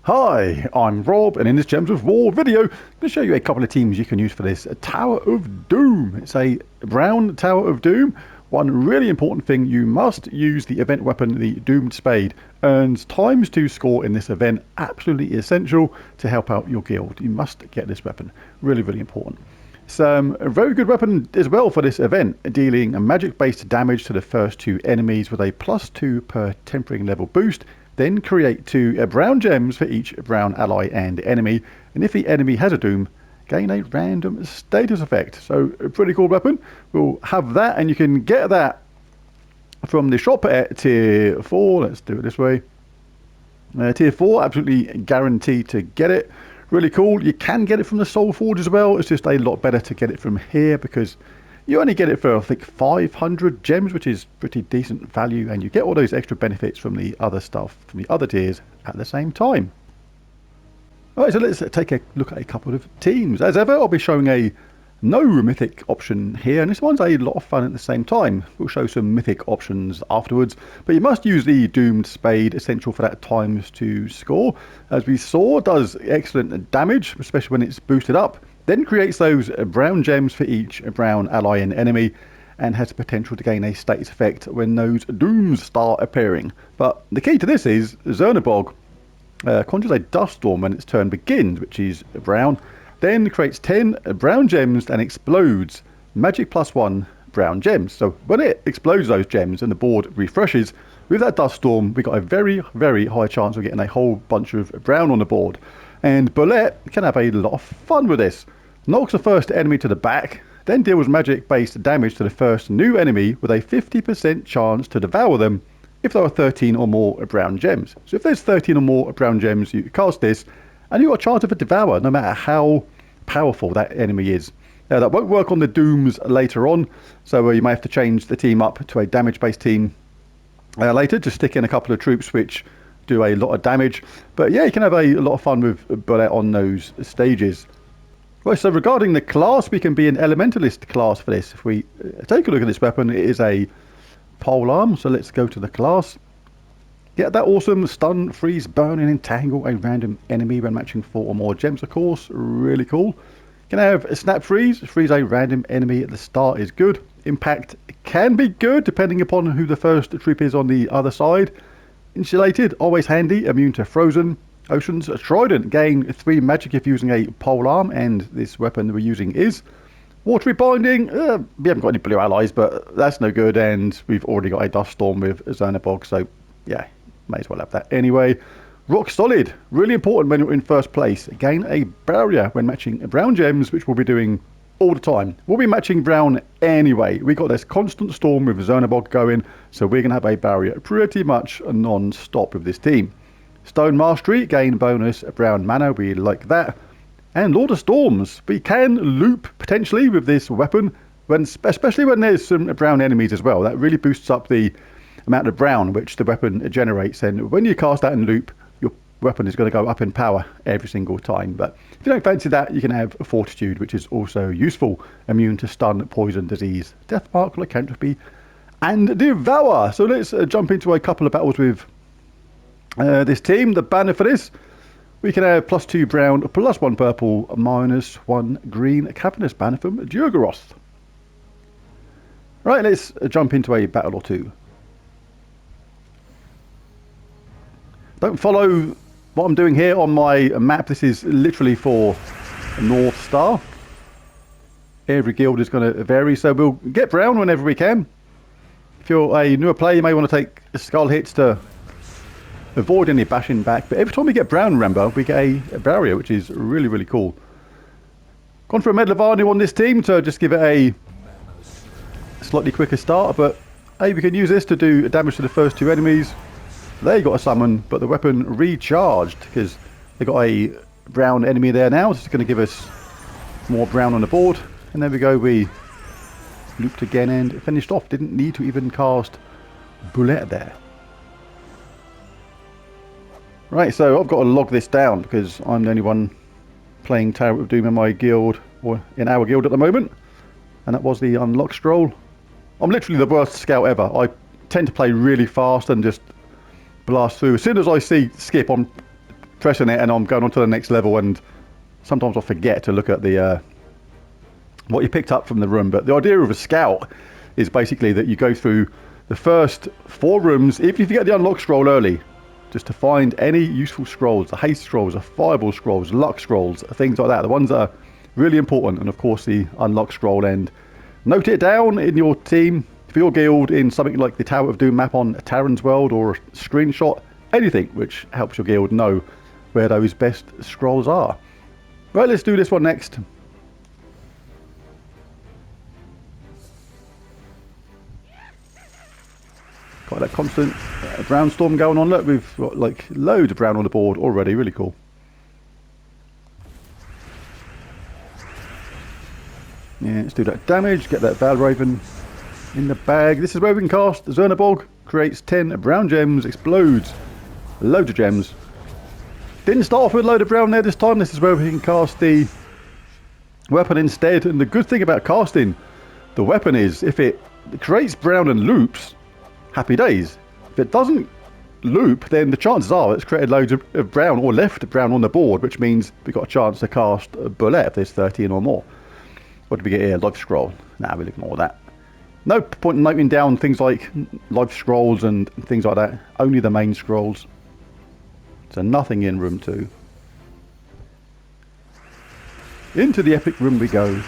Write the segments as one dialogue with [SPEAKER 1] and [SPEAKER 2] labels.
[SPEAKER 1] Hi, I'm Rob, and in this Gems of War video, I'm going to show you a couple of teams you can use for this Tower of Doom. It's a brown Tower of Doom. One really important thing, you must use the event weapon, the Doomed Spade. Earns times to score in this event, absolutely essential to help out your guild. You must get this weapon, really, really important. It's a very good weapon as well for this event, dealing a magic-based damage to the first two enemies with a +2 per tempering level boost. Then create 2 brown gems for each brown ally and enemy, and if the enemy has a doom, gain a random status effect. So a pretty cool weapon. We'll have that, and you can get that from the shop at tier 4. Let's do it this way. Tier 4, absolutely guaranteed to get it. Really cool. You can get it from the Soul Forge as well. It's just a lot better to get it from here because you only get it for, I think, 500 gems, which is pretty decent value, and you get all those extra benefits from the other stuff, from the other tiers at the same time. Alright, so let's take a look at a couple of teams. As ever, I'll be showing a no mythic option here, and this one's a lot of fun at the same time. We'll show some mythic options afterwards, but you must use the Doomed Spade, essential for that times to score. As we saw, does excellent damage, especially when it's boosted up. Then creates those brown gems for each brown ally and enemy, and has the potential to gain a status effect when those dooms start appearing. But the key to this is Ctharrasque conjures a dust storm when its turn begins, which is brown. Then creates 10 brown gems and explodes magic +1 brown gems. So when it explodes those gems and the board refreshes, with that dust storm, we got a very, very high chance of getting a whole bunch of brown on the board. And Bulette can have a lot of fun with this. Knocks the first enemy to the back, then deals magic-based damage to the first new enemy with a 50% chance to devour them if there are 13 or more brown gems. So if there's 13 or more brown gems, you cast this, and you've got a chance of a devour, no matter how powerful that enemy is. Now, that won't work on the dooms later on, so you may have to change the team up to a damage-based team later, to stick in a couple of troops which do a lot of damage. But yeah, you can have a lot of fun with Bulette on those stages. Right, so regarding the class, we can be an elementalist class for this. If we take a look at this weapon, it is a polearm. So let's go to the class. Get that awesome stun, freeze, burn, and entangle a random enemy when matching 4 or more gems, of course. Really cool. Can have a snap freeze. Freeze a random enemy at the start is good. Impact can be good depending upon who the first troop is on the other side. Insulated, always handy, immune to frozen. Oceans, Trident, gain 3 magic if using a polearm, and this weapon that we're using is. Watery Binding, we haven't got any blue allies, but that's no good, and we've already got a Dust Storm with Ctharrasque, so yeah, may as well have that anyway. Rock Solid, really important when you're in first place. Gain a barrier when matching brown gems, which we'll be doing all the time. We'll be matching brown anyway. We got this constant storm with Ctharrasque going, so we're going to have a barrier pretty much non-stop with this team. Stone Mastery, gain bonus brown mana, we like that. And Lord of Storms, we can loop potentially with this weapon, especially when there's some brown enemies as well. That really boosts up the amount of brown which the weapon generates, and when you cast that in loop, your weapon is going to go up in power every single time. But if you don't fancy that, you can have Fortitude, which is also useful. Immune to stun, poison, disease, death mark, lycanthropy, and Devour. So let's jump into a couple of battles with this team. The banner for this, we can have +2 brown, +1 purple, -1 green cavernous banner from Ctharrasque. Right, let's jump into a battle or two. Don't follow what I'm doing here on my map. This is literally for North Star. Every guild is going to vary, so we'll get brown whenever we can. If you're a newer player, you may want to take skull hits to avoid any bashing back. But every time we get brown, remember, we get a barrier, which is really, really cool. Gone for a Medal of Honor on this team to just give it a slightly quicker start. But hey, we can use this to do damage to the first 2 enemies. They got a summon, but the weapon recharged because they got a brown enemy there now. So it's going to give us more brown on the board. And there we go, we looped again and finished off. Didn't need to even cast Bulette there. Right, so I've got to log this down because I'm the only one playing Tower of Doom in my guild, or in our guild at the moment. And that was the unlock scroll. I'm literally the worst scout ever. I tend to play really fast and just blast through. As soon as I see skip, I'm pressing it and I'm going on to the next level, and sometimes I forget to look at the what you picked up from the room. But the idea of a scout is basically that you go through the first 4 rooms, even if you get the unlock scroll early, just to find any useful scrolls, the haste scrolls, the fireball scrolls, luck scrolls, things like that, the ones that are really important, and of course the unlock scroll. And note it down in your team, for your guild, in something like the Tower of Doom map on Terran's World, or a screenshot, anything which helps your guild know where those best scrolls are. Right, let's do this one next. Got that constant brown storm going on. Look, we've got like loads of brown on the board already. Really cool. Yeah, let's do that damage. Get that Valraven in the bag. This is where we can cast Zernabog. Creates 10 brown gems. Explodes. Loads of gems. Didn't start off with a load of brown there this time. This is where we can cast the weapon instead. And the good thing about casting the weapon is if it creates brown and loops, happy days. If it doesn't loop, then the chances are it's created loads of brown, or left brown on the board, which means we've got a chance to cast a Bulette if there's 13 or more. What did we get here? Life scroll. Nah, we'll ignore that. No point in noting down things like life scrolls and things like that. Only the main scrolls. So nothing in room 2. Into the epic room we go.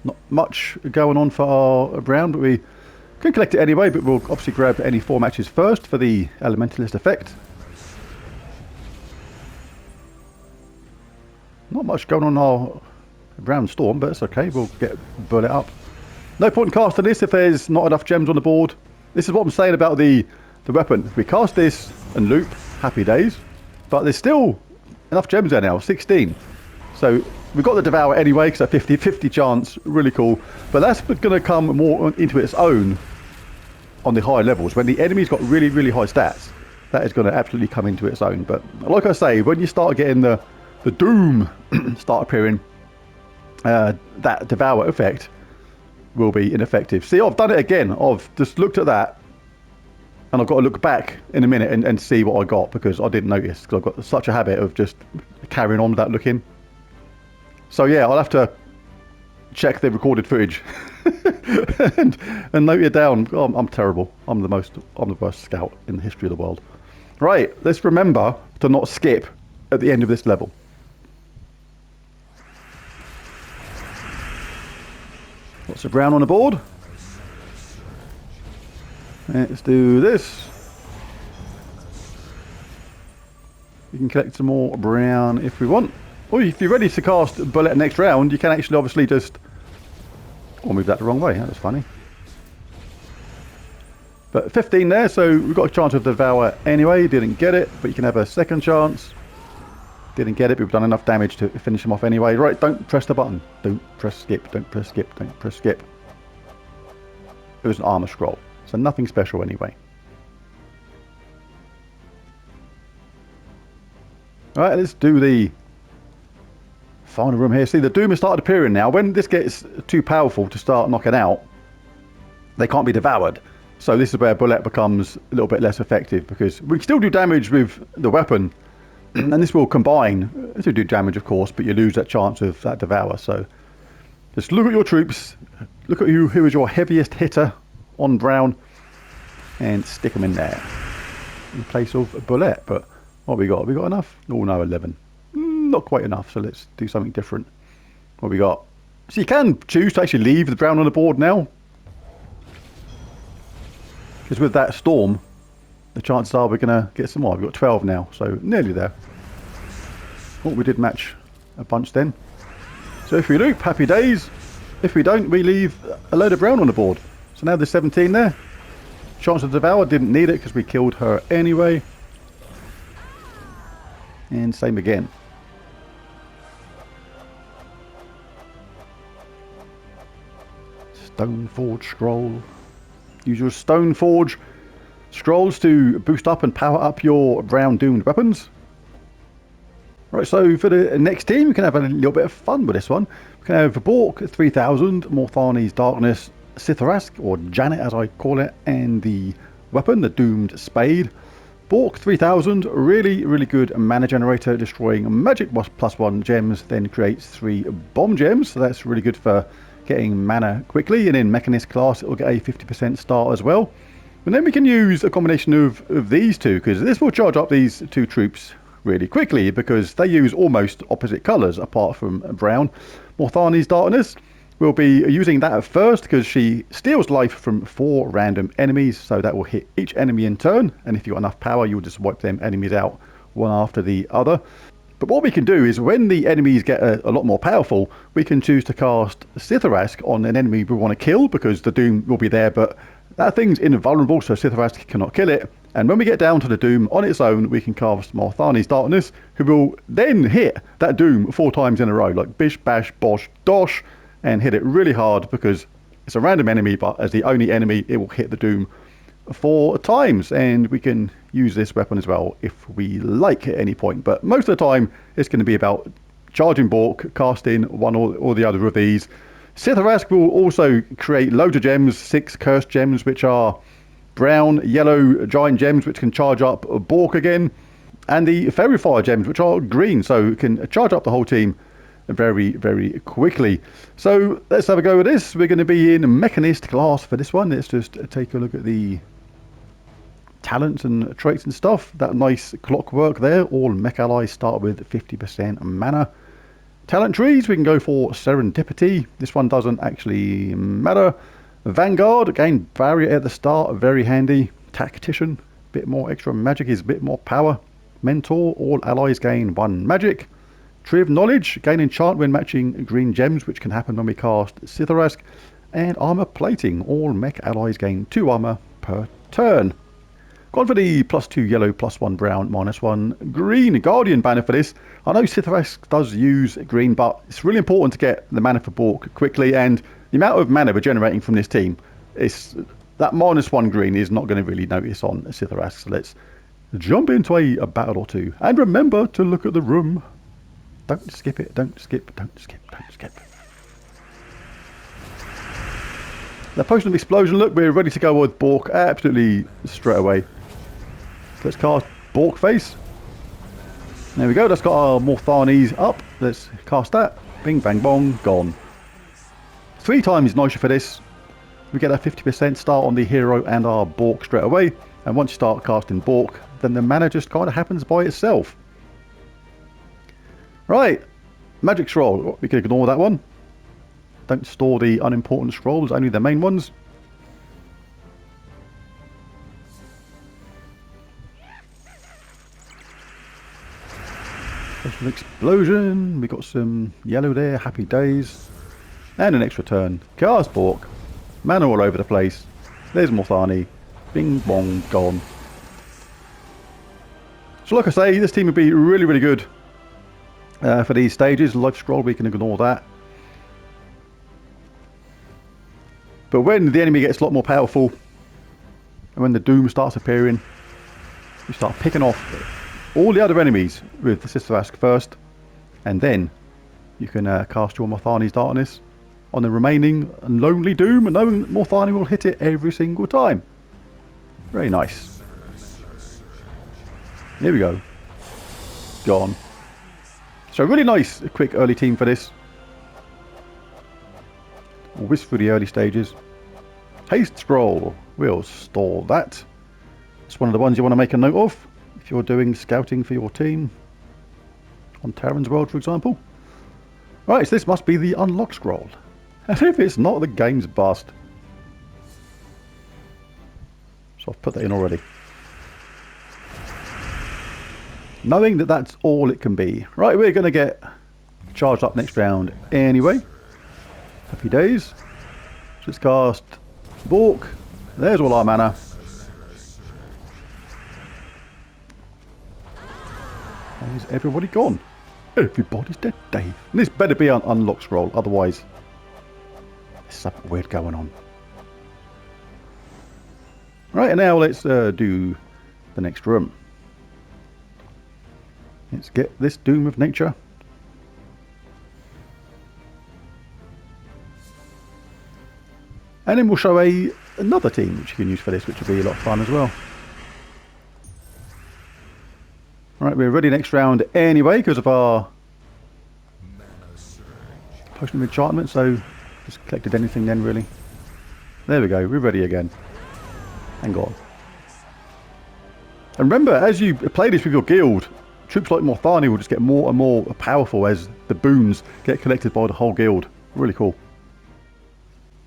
[SPEAKER 1] Not much going on for our brown, but we can collect it anyway. But we'll obviously grab any 4 matches first for the elementalist effect. Not much going on our brown storm, but it's okay. We'll get Bulette up. No point in casting this if there's not enough gems on the board. This is what I'm saying about the weapon. If we cast this and loop, happy days. But there's still enough gems there now, 16. So we've got the Devour anyway, because a 50-50 chance, really cool. But that's going to come more into its own on the higher levels. When the enemy's got really, really high stats, that is going to absolutely come into its own. But like I say, when you start getting the Doom start appearing, that Devour effect will be ineffective. See, I've done it again. I've just looked at that, and I've got to look back in a minute and see what I got, because I didn't notice, because I've got such a habit of just carrying on without looking. So yeah, I'll have to check the recorded footage and note it down. Oh, I'm terrible. I'm the worst scout in the history of the world. Right, let's remember to not skip at the end of this level. Lots of brown on the board. Let's do this. We can collect some more brown if we want. Or if you're ready to cast Bulette next round, you can actually obviously just... Oh, move that the wrong way. That was funny. But 15 there, so we've got a chance of Devour anyway. Didn't get it, but you can have a second chance. Didn't get it, but we've done enough damage to finish him off anyway. Right, don't press the button. Don't press skip. Don't press skip. Don't press skip. It was an armor scroll, so nothing special anyway. Alright, let's do the final room here. See, the Doom has started appearing now. When this gets too powerful to start knocking out, they can't be devoured. So this is where Bulette becomes a little bit less effective, because we can still do damage with the weapon, and this will combine to do damage, of course, but you lose that chance of that Devour. So just look at your troops, look at who is your heaviest hitter on brown, and stick them in there in place of Bulette. But what we got? Have we got enough? Oh no, 11. Not quite enough, so let's do something different. What we got? So you can choose to actually leave the brown on the board now, because with that storm, the chances are we're going to get some more. We've got 12 now, so nearly there. Oh, we did match a bunch then. So if we loop, happy days. If we don't, we leave a load of brown on the board. So now there's 17 there. Chance of Devour, didn't need it because we killed her anyway. And same again. Stoneforge scroll. Use your Stoneforge scrolls to boost up and power up your brown doomed weapons. Right, so for the next team, we can have a little bit of fun with this one. We can have Bork 3000, Morthani's Darkness, Ctharrasque, or Janet as I call it, and the weapon, the Doomed Spade. Bork 3000, really good mana generator, destroying magic +1 gems, then creates 3 bomb gems. So that's really good for getting mana quickly. And in Mechanist class, it will get a 50% start as well. And then we can use a combination of these two, because this will charge up these 2 troops really quickly, because they use almost opposite colours apart from brown. Morthani's Darkness will be using that at first, because she steals life from 4 random enemies, so that will hit each enemy in turn, and if you've got enough power, you'll just wipe them enemies out one after the other. But what we can do is, when the enemies get a lot more powerful, we can choose to cast Ctharrasque on an enemy we want to kill, because the Doom will be there, but that thing's invulnerable, so Ctharrasque cannot kill it. And when we get down to the Doom on its own, we can cast Morthani's Darkness, who will then hit that Doom 4 times in a row, like bish, bash, bosh, dosh, and hit it really hard, because it's a random enemy, but as the only enemy, it will hit the Doom 4 times. And we can use this weapon as well if we like at any point, but most of the time it's going to be about charging Bork, casting one or the other of these. Ctharrasque will also create loads of gems, 6 cursed gems, which are brown, yellow giant gems, which can charge up Bork again, and the fairy fire gems, which are green, so it can charge up the whole team very quickly. So let's have a go at this. We're going to be in Mechanist class for this one. Let's just take a look at the talents and traits and stuff. That nice clockwork there. All mech allies start with 50% mana. Talent trees, we can go for Serendipity. This one doesn't actually matter. Vanguard, gain barrier at the start, very handy. Tactician, bit more extra magic is a bit more power. Mentor, all allies gain 1 magic. Tree of Knowledge, gain enchant when matching green gems, which can happen when we cast Ctharrasque. And Armor Plating, all mech allies gain 2 armor per turn. Gone for the +2 yellow, +1 brown, -1 green Guardian banner for this. I know Ctharrasque does use green, but it's really important to get the mana for Bork quickly, and the amount of mana we're generating from this team, is that -1 green is not going to really notice on Ctharrasque. So let's jump into a battle or two. And remember to look at the room. Don't skip it, don't skip, don't skip, don't skip. The Potion of Explosion, look, we're ready to go with Bork absolutely straight away. So let's cast Bork Face. There we go, that's got our Morthani's up. Let's cast that. Bing, bang, bong, gone. 3 times Noisha for this. We get a 50% start on the hero and our Bork straight away. And once you start casting Bork, then the mana just kind of happens by itself. Right, Magic Scroll, we can ignore that one. Don't store the unimportant scrolls, only the main ones. Potion of Explosion, we got some yellow there, happy days. And an extra turn. Cast Bork, mana all over the place. There's Morthani, bing bong, gone. So like I say, this team would be really good for these stages. Life Scroll, we can ignore that. But when the enemy gets a lot more powerful, and when the Doom starts appearing, you start picking off all the other enemies with the Ctharrasque first, and then you can cast your Morthani's Darkness on the remaining lonely Doom, and knowing that Morthani will hit it every single time. Very nice. Here we go. Gone. So really nice, quick early team for this. We'll whisk through the early stages. Haste Scroll, we'll store that. It's one of the ones you want to make a note of if you're doing scouting for your team on Terran's World, for example. Right, so this must be the Unlock Scroll. And if it's not, the game's bust. So I've put that in already. Knowing that that's all it can be. Right, we're going to get charged up next round anyway. Happy days. So let's cast Bork. There's all our mana. Is everybody gone? Everybody's dead, Dave. And this better be an Unlock Scroll, otherwise there's something weird going on. Right, and now let's do the next room. Let's get this Doom of Nature. And then we'll show another team which you can use for this, which will be a lot of fun as well. Right, we're ready next round anyway because of our potion of enchantment, so just collected anything then really. There we go, we're ready again. Hang on. And remember, as you play this with your guild, troops like Morthani will just get more and more powerful as the boons get collected by the whole guild. Really cool.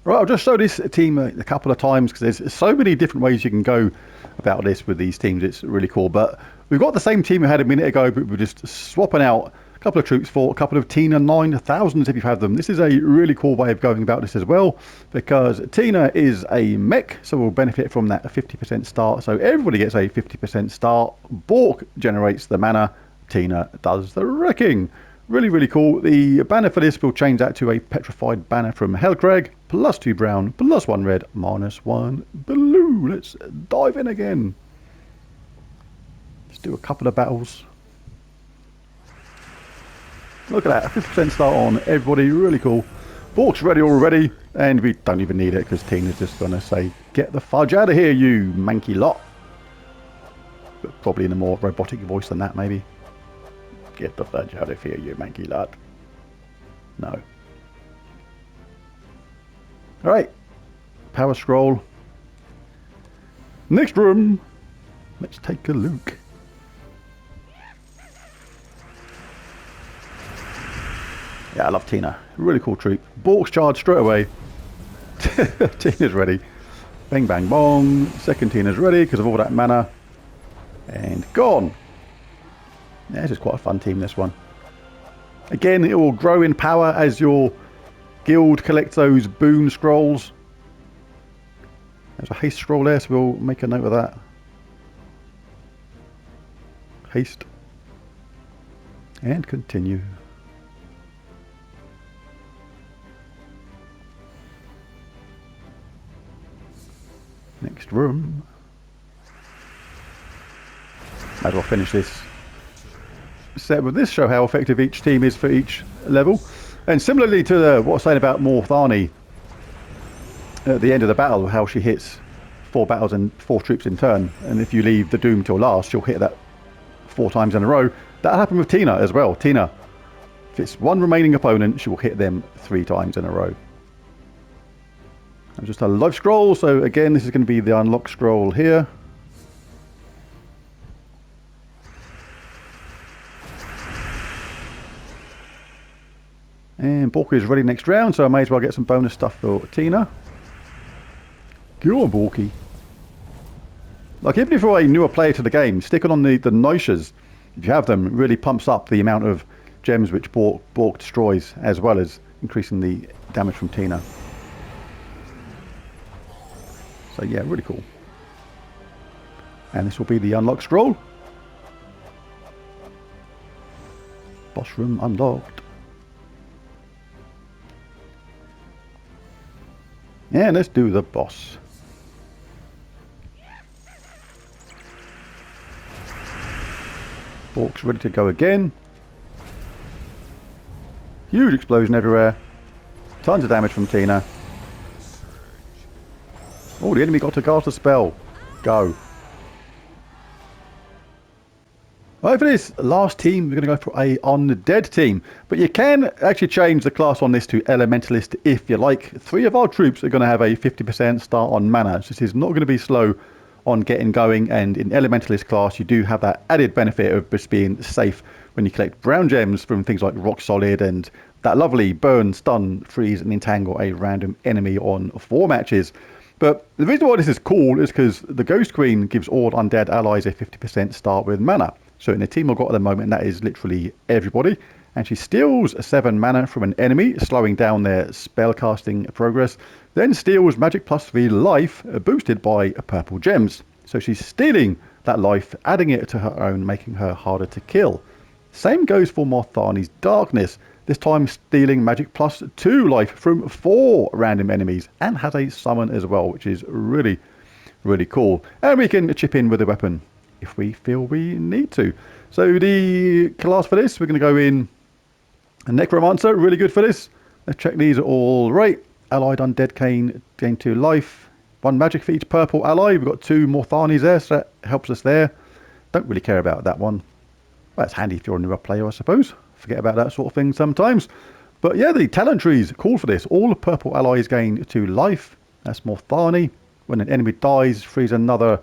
[SPEAKER 1] Right, I'll just show this team a couple of times because there's so many different ways you can go about this with these teams. It's really cool. But we've got the same team we had a minute ago, but we're just swapping out a couple of troops for a couple of Tina 9000s if you've had them. This is a really cool way of going about this as well because Tina is a mech, so we'll benefit from that 50% start. So everybody gets a 50% start. Bork generates the mana. Tina does the wrecking. Really, really cool. The banner for this will change that to a petrified banner from Hellcrag. +2 brown, +1 red, -1 blue. Let's dive in again. Let's do a couple of battles. Look at that, 50% start on everybody. Really cool. Bork's ready already, and we don't even need it because Tina's just going to say, "Get the fudge out of here, you manky lot." But probably in a more robotic voice than that, maybe. "Get the fudge out of here, you manky lot." No. Alright. Power scroll. Next room. Let's take a look. Yeah, I love Tina. Really cool troop. Bork's charge straight away. Tina's ready. Bang, bang, bong. Second Tina's ready because of all that mana. And gone. Yeah, this is quite a fun team, this one. Again, it will grow in power as your guild collects those boon scrolls. There's a haste scroll there, so we'll make a note of that. Haste. And continue. Next room. Might as well finish this set with this, show how effective each team is for each level. And similarly to what I was saying about Morthani at the end of the battle, how she hits 4 battles and 4 troops in turn, and if you leave the Doom till last, she'll hit that 4 times in a row. That'll happen with Tina as well. Tina, if it's 1 remaining opponent, she will hit them 3 times in a row. And just a life scroll, so again this is going to be the unlock scroll here. And Borky is ready next round, so I may as well get some bonus stuff for Tina. Go on, Borky. Like, even if you're a newer player to the game, sticking on the Noishas, if you have them, really pumps up the amount of gems which Bork destroys, as well as increasing the damage from Tina. So yeah, really cool. And this will be the unlock scroll. Boss room unlocked. And let's do the boss. Bork's ready to go again. Huge explosion everywhere. Tons of damage from Tina. Oh, the enemy got to cast a spell. Go. Right, for this last team, we're going to go for a undead team. But you can actually change the class on this to Elementalist if you like. 3 of our troops are going to have a 50% start on mana. So this is not going to be slow on getting going. And in Elementalist class, you do have that added benefit of just being safe when you collect brown gems from things like Rock Solid and that lovely burn, stun, freeze and entangle a random enemy on 4 matches. But the reason why this is cool is because the Ghost Queen gives all undead allies a 50% start with mana. So in the team I've got at the moment, that is literally everybody. And she steals 7 mana from an enemy, slowing down their spellcasting progress. Then steals magic +3 life, boosted by purple gems. So she's stealing that life, adding it to her own, making her harder to kill. Same goes for Morthani's Darkness. This time stealing magic +2 life from 4 random enemies. And has a summon as well, which is really, really cool. And we can chip in with a weapon if we feel we need to. So the class for this, we're going to go in a Necromancer, really good for this. Let's check these are all right. Allied undead gain 2 life. 1 magic for each purple ally. We've got 2 Morthanis there, so that helps us there. Don't really care about that one. Well, that's handy if you're a newer player, I suppose. Forget about that sort of thing sometimes. But yeah, the talent trees call for this. All purple allies gain 2 life. That's Morthani. When an enemy dies, frees another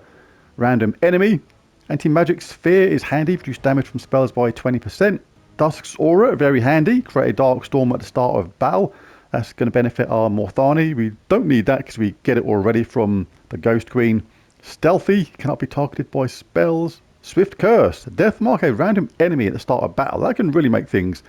[SPEAKER 1] random enemy. Anti-magic sphere is handy. Reduce damage from spells by 20%. Dusk's aura, very handy. Create a dark storm at the start of battle. That's going to benefit our Morthani. We don't need that because we get it already from the Ghost Queen. Stealthy, cannot be targeted by spells. Swift Curse, death mark a random enemy at the start of battle. That can really make things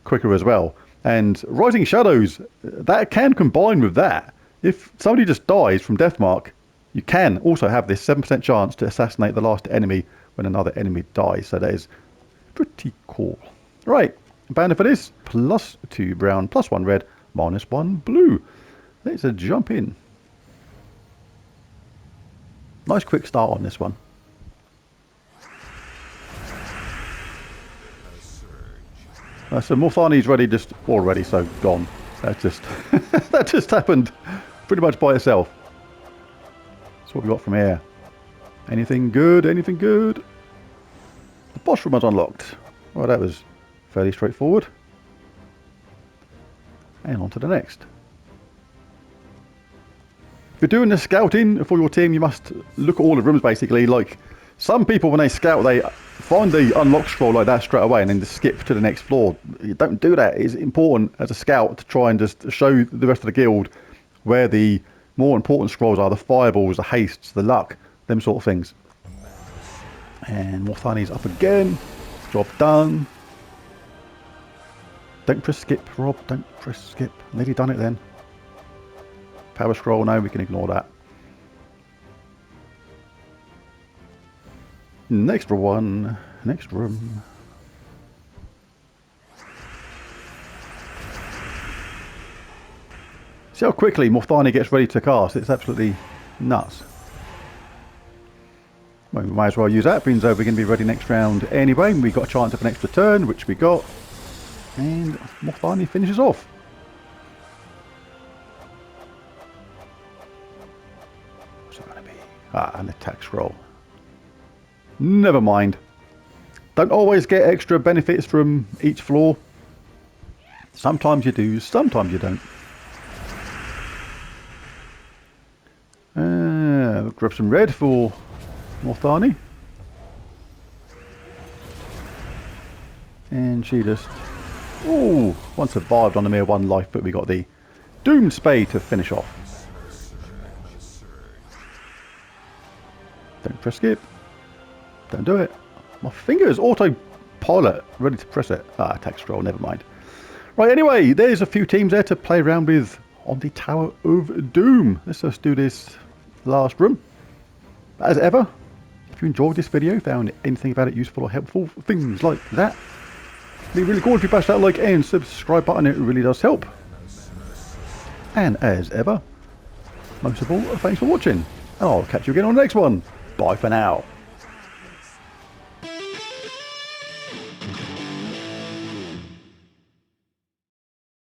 [SPEAKER 1] quicker as well. And Rising Shadows, that can combine with that. If somebody just dies from death mark, you can also have this 7% chance to assassinate the last enemy when another enemy dies. So that is pretty cool. Right, banner for this, +2 brown, +1 red, -1 blue. Let's jump in. Nice quick start on this one. So Morthani's ready, just already, so gone. That just that just happened pretty much by itself. That's what we got from here. Anything good? Anything good? The boss room was unlocked. Well, that was fairly straightforward. And on to the next. If you're doing the scouting for your team, you must look at all the rooms basically. Like some people, when they scout, they find the unlock scroll like that straight away and then just skip to the next floor. You don't do that. It's important as a scout to try and just show the rest of the guild where the more important scrolls are, the fireballs, the hastes, the luck, them sort of things. And Morthani's up again. Job done. Don't press skip, Rob. Don't press skip. Nearly done it then. Power scroll, no, we can ignore that. Next one. Next room. See how quickly Morthani gets ready to cast. It's absolutely nuts. Well, we might as well use that. Means we're going to be ready next round anyway. We got a chance of an extra turn, which we got. And Morthani finishes off. What's it going to be? An attack scroll. Never mind. Don't always get extra benefits from each floor. Sometimes you do, sometimes you don't. Grab some red for Morthani. And she just... Ooh, one survived on a mere 1 life, but we got the Doomed Spade to finish off. Don't press skip. Don't do it. My finger is autopilot, ready to press it. Attack scroll, never mind. Right, anyway, there's a few teams there to play around with on the Tower of Doom. Let's just do this last room. As ever, if you enjoyed this video, found anything about it useful or helpful, things like that, it'd be really cool if you bash that like and subscribe button. It really does help. And as ever, most of all, thanks for watching. And I'll catch you again on the next one. Bye for now.